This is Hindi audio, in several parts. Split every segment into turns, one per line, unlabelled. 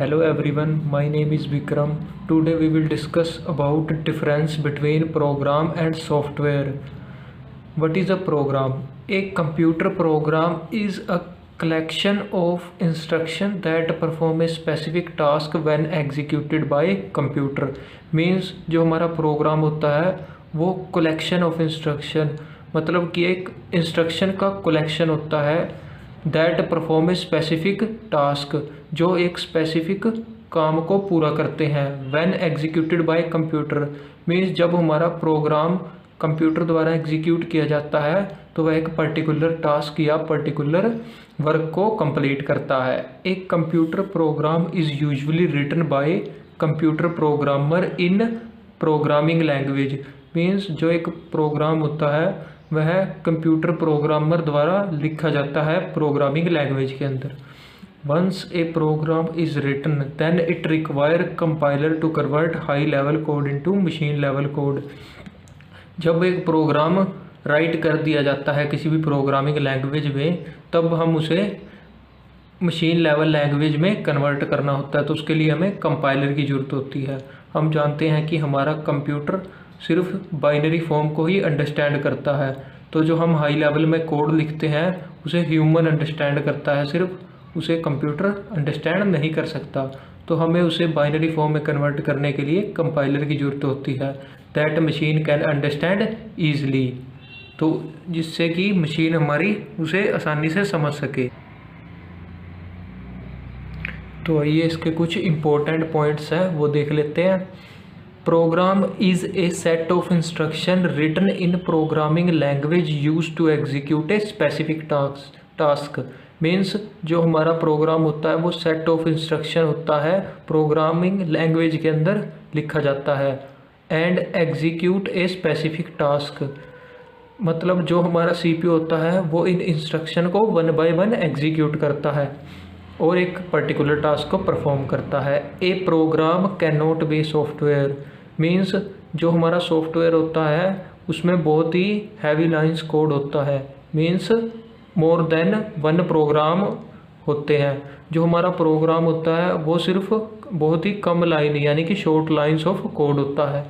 Hello everyone, my name is Vikram. Today we will discuss about difference between program and software. What is a program? A computer program is a collection of instructions that perform a specific task when executed by computer. Means जो हमारा प्रोग्राम होता है वो collection of instruction, मतलब कि एक इंस्ट्रक्शन का कलेक्शन होता है that perform a specific task, जो एक स्पेसिफिक काम को पूरा करते हैं। When executed by computer means जब हमारा प्रोग्राम कंप्यूटर द्वारा एग्जीक्यूट किया जाता है तो वह एक पर्टिकुलर टास्क या पर्टिकुलर वर्क को कंप्लीट करता है। एक computer program is usually written by computer programmer in programming language. Means जो एक प्रोग्राम होता है वह कंप्यूटर प्रोग्रामर द्वारा लिखा जाता है प्रोग्रामिंग लैंग्वेज के अंदर। Once a program is written then it require compiler to convert high level code into machine level code. जब एक प्रोग्राम राइट कर दिया जाता है किसी भी प्रोग्रामिंग लैंग्वेज में, तब हम उसे मशीन लेवल लैंग्वेज में कन्वर्ट करना होता है, तो उसके लिए हमें कंपाइलर की ज़रूरत होती है। हम जानते हैं कि हमारा कंप्यूटर सिर्फ बाइनरी फॉर्म को ही अंडरस्टैंड करता है, तो जो हम हाई लेवल में कोड लिखते हैं उसे ह्यूमन अंडरस्टैंड करता है, सिर्फ उसे कंप्यूटर अंडरस्टैंड नहीं कर सकता। तो हमें उसे बाइनरी फॉर्म में कन्वर्ट करने के लिए कंपाइलर की ज़रूरत होती है that machine can understand easily, तो जिससे कि मशीन हमारी उसे आसानी से समझ सके। तो आइए इसके कुछ इम्पोर्टेंट पॉइंट्स हैं वो देख लेते हैं। Program is a set of instruction written in programming language use to execute a specific task. Means जो हमारा प्रोग्राम होता है वो सेट ऑफ इंस्ट्रक्शन होता है प्रोग्रामिंग लैंग्वेज के अंदर लिखा जाता है। And execute a specific task, मतलब जो हमारा सीपीयू होता है वो इन इंस्ट्रक्शन को वन बाय वन एग्जीक्यूट करता है और एक पर्टिकुलर टास्क को परफॉर्म करता है। A program can not be software. Means जो हमारा सॉफ्टवेयर होता है उसमें बहुत ही हैवी लाइंस कोड होता है। Means more than one program होते हैं। जो हमारा प्रोग्राम होता है वो सिर्फ बहुत ही कम लाइन यानी कि शॉर्ट लाइंस ऑफ कोड होता है,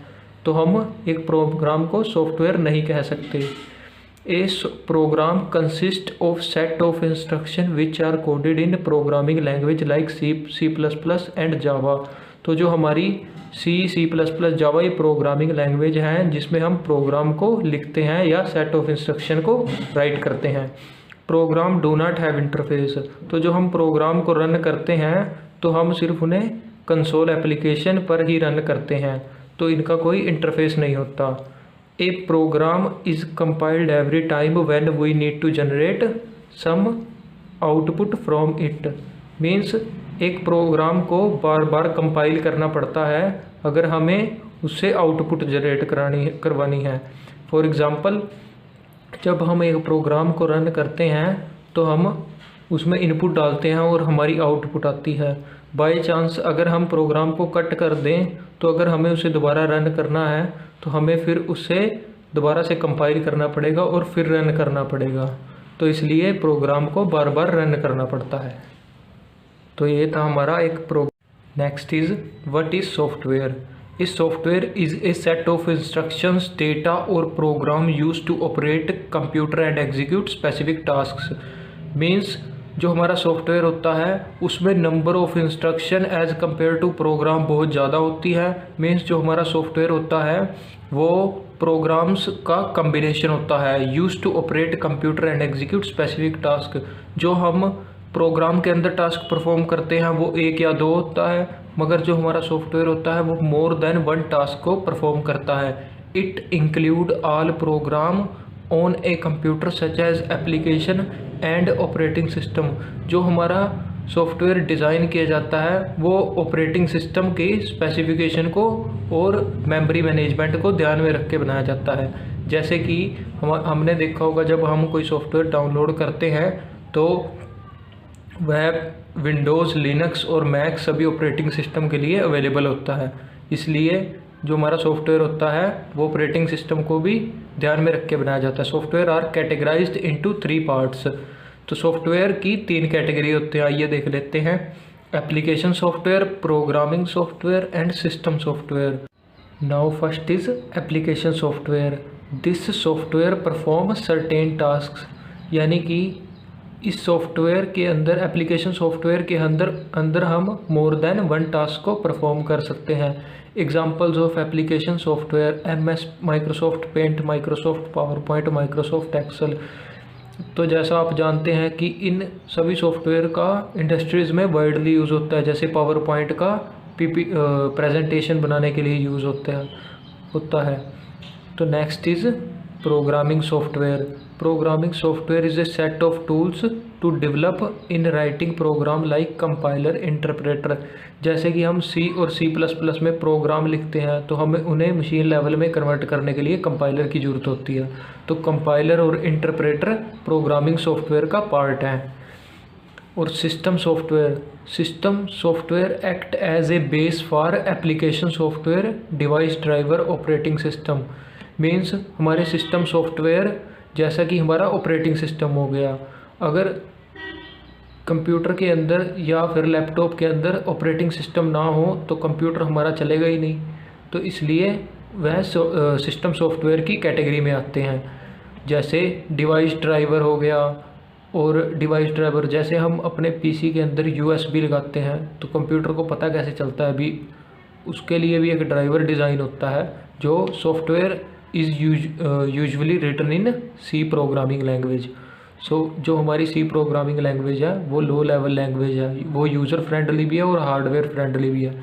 तो हम एक प्रोग्राम को सॉफ्टवेयर नहीं कह सकते। A program consists of set of instructions which are coded in programming language like C, C++ and Java। तो जो हमारी C, C++, Java ये प्रोग्रामिंग लैंग्वेज हैं जिसमें हम प्रोग्राम को लिखते हैं या सेट ऑफ इंस्ट्रक्शन को राइट करते हैं। Program do not have interface, तो जो हम प्रोग्राम को रन करते हैं तो हम सिर्फ उन्हें कंसोल एप्लीकेशन पर ही रन करते हैं, तो इनका कोई इंटरफेस नहीं होता। A program is compiled every time when we need to generate some output from it। Means एक प्रोग्राम को बार बार कंपाइल करना पड़ता है अगर हमें उससे आउटपुट जनरेट करवानी है। फॉर एग्ज़ाम्पल, जब हम एक प्रोग्राम को रन करते हैं तो हम उसमें इनपुट डालते हैं और हमारी आउटपुट आती है। बाय चांस अगर हम प्रोग्राम को कट कर दें तो अगर हमें उसे दोबारा रन करना है तो हमें फिर उसे दोबारा से कंपाइल करना पड़ेगा और फिर रन करना पड़ेगा, तो इसलिए प्रोग्राम को बार बार रन करना पड़ता है। तो ये था हमारा एक program. Next is what is software. इस software is a set of instructions, data और program use to operate computer and execute specific tasks. Means जो हमारा सॉफ्टवेयर होता है उसमें number of instruction as compare to program बहुत ज़्यादा होती है। मीन्स जो हमारा सॉफ्टवेयर होता है वो प्रोग्राम्स का कम्बिनेशन होता है use to operate computer and execute specific task. जो हम प्रोग्राम के अंदर टास्क परफॉर्म करते हैं वो एक या दो होता है, मगर जो हमारा सॉफ्टवेयर होता है वो मोर देन वन टास्क को परफॉर्म करता है। It include all program on a computer such as application and operating system. जो हमारा सॉफ्टवेयर डिज़ाइन किया जाता है वो ऑपरेटिंग सिस्टम की स्पेसिफिकेशन को और मेमोरी मैनेजमेंट को ध्यान में रख के बनाया जाता है। जैसे कि हमने देखा होगा जब हम कोई सॉफ्टवेयर डाउनलोड करते हैं तो वह विंडोज़, लिनक्स और मैक सभी ऑपरेटिंग सिस्टम के लिए अवेलेबल होता है। इसलिए जो हमारा सॉफ्टवेयर होता है वो ऑपरेटिंग सिस्टम को भी ध्यान में रख के बनाया जाता है। Software are categorized into 3 parts. तो सॉफ्टवेयर की 3 कैटेगरी होते हैं, आइए देख लेते हैं। application software, programming software and system software. Now first is application software. This software perform certain tasks, यानी कि इस सॉफ्टवेयर के अंदर, एप्लीकेशन सॉफ्टवेयर के अंदर हम मोर देन वन टास्क को परफॉर्म कर सकते हैं। Examples of application software MS Microsoft Paint, Microsoft PowerPoint, Microsoft Excel. तो जैसा आप जानते हैं कि इन सभी सॉफ्टवेयर का इंडस्ट्रीज़ में वाइडली यूज़ होता है। जैसे पावर पॉइंट का प्रेजेंटेशन बनाने के लिए यूज़ होता है। तो next is programming software. Programming software is a set of tools to develop in writing program like compiler, interpreter. जैसे कि हम C और C++ में प्रोग्राम लिखते हैं तो हमें उन्हें मशीन लेवल में कन्वर्ट करने के लिए कंपाइलर की ज़रूरत होती है। तो कंपाइलर और इंटरप्रेटर प्रोग्रामिंग सॉफ्टवेयर का पार्ट है। और system software act as a base for application software, device driver, operating system. Means हमारे सिस्टम सॉफ्टवेयर जैसा कि हमारा ऑपरेटिंग सिस्टम हो गया। अगर कंप्यूटर के अंदर या फिर लैपटॉप के अंदर ऑपरेटिंग सिस्टम ना हो तो कंप्यूटर हमारा चलेगा ही नहीं। तो इसलिए वह सिस्टम सॉफ्टवेयर की कैटेगरी में आते हैं। जैसे डिवाइस ड्राइवर हो गया, और डिवाइस ड्राइवर जैसे हम अपने PC के अंदर USB लगाते हैं तो कंप्यूटर को पता कैसे चलता है, अभी उसके लिए भी एक ड्राइवर डिज़ाइन होता है। जो software is usually written in C programming language. जो हमारी C प्रोग्रामिंग लैंग्वेज है वो लो लेवल लैंग्वेज है, वो यूज़र फ्रेंडली भी है और हार्डवेयर फ्रेंडली भी है।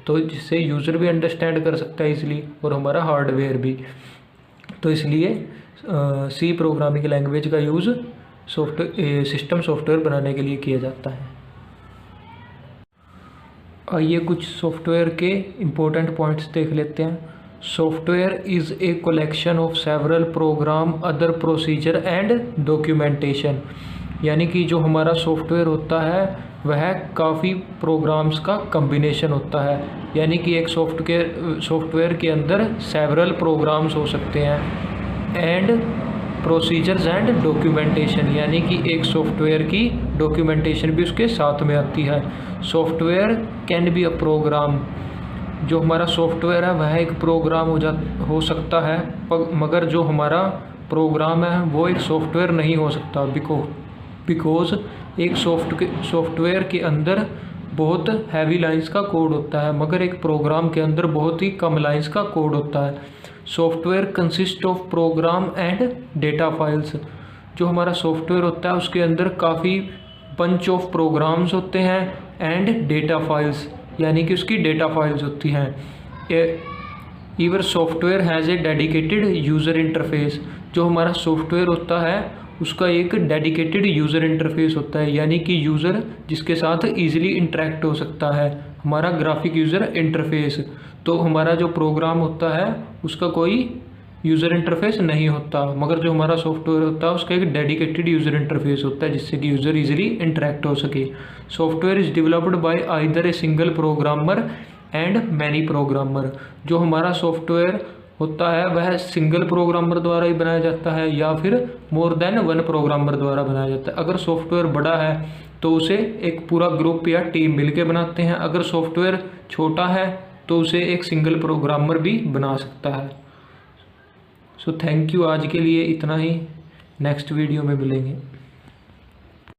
तो जिससे यूज़र भी अंडरस्टैंड कर सकता है इसलिए, और हमारा हार्डवेयर भी। तो इसलिए C प्रोग्रामिंग लैंग्वेज का यूज़ सिस्टम सॉफ्टवेयर बनाने के लिए किया जाता है। आइए कुछ सॉफ्टवेयर के इम्पोर्टेंट पॉइंट्स देख लेते हैं। Software is a collection of several program, other procedure and documentation. यानी कि जो हमारा सॉफ्टवेयर होता है वह काफ़ी प्रोग्राम्स का कम्बिनेशन होता है। यानी कि एक सॉफ्टवेयर के अंदर सेवरल प्रोग्राम्स हो सकते हैं, एंड प्रोसीजर्स एंड डॉक्यूमेंटेशन, यानी कि एक सॉफ्टवेयर की डॉक्यूमेंटेशन भी उसके साथ में आती है। Software can be a program. जो हमारा सॉफ्टवेयर है वह एक प्रोग्राम हो सकता है, मगर जो हमारा प्रोग्राम है वो एक सॉफ्टवेयर नहीं हो सकता। बिकॉज एक सॉफ्टवेयर के अंदर बहुत हैवी लाइंस का कोड होता है, मगर एक प्रोग्राम के अंदर बहुत ही कम लाइंस का कोड होता है। Software consist of program and data files. जो हमारा सॉफ्टवेयर होता है उसके अंदर काफ़ी बंच ऑफ प्रोग्राम्स होते हैं, एंड डेटा फाइल्स, यानी कि उसकी डेटा फाइल्स होती हैं। Every software has a dedicated user interface. जो हमारा सॉफ्टवेयर होता है उसका एक डेडिकेटेड यूज़र इंटरफेस होता है, यानी कि यूज़र जिसके साथ ईजिली इंटरेक्ट हो सकता है, हमारा ग्राफिक यूज़र इंटरफेस। तो हमारा जो प्रोग्राम होता है उसका कोई यूज़र इंटरफेस नहीं होता, मगर जो हमारा सॉफ्टवेयर होता है उसका एक डेडिकेटेड यूज़र इंटरफेस होता है जिससे कि यूज़र इजीली इंटरेक्ट हो सके। Software is developed by either a single programmer and many programmer. जो हमारा सॉफ्टवेयर होता है वह सिंगल प्रोग्रामर द्वारा ही बनाया जाता है या फिर मोर देन वन प्रोग्रामर द्वारा बनाया जाता है। अगर सॉफ्टवेयर बड़ा है तो उसे एक पूरा ग्रुप या टीम मिलकर बनाते हैं। अगर सॉफ्टवेयर छोटा है तो उसे एक सिंगल प्रोग्रामर भी बना सकता है। सो थैंक यू, आज के लिए इतना ही। नेक्स्ट वीडियो में मिलेंगे।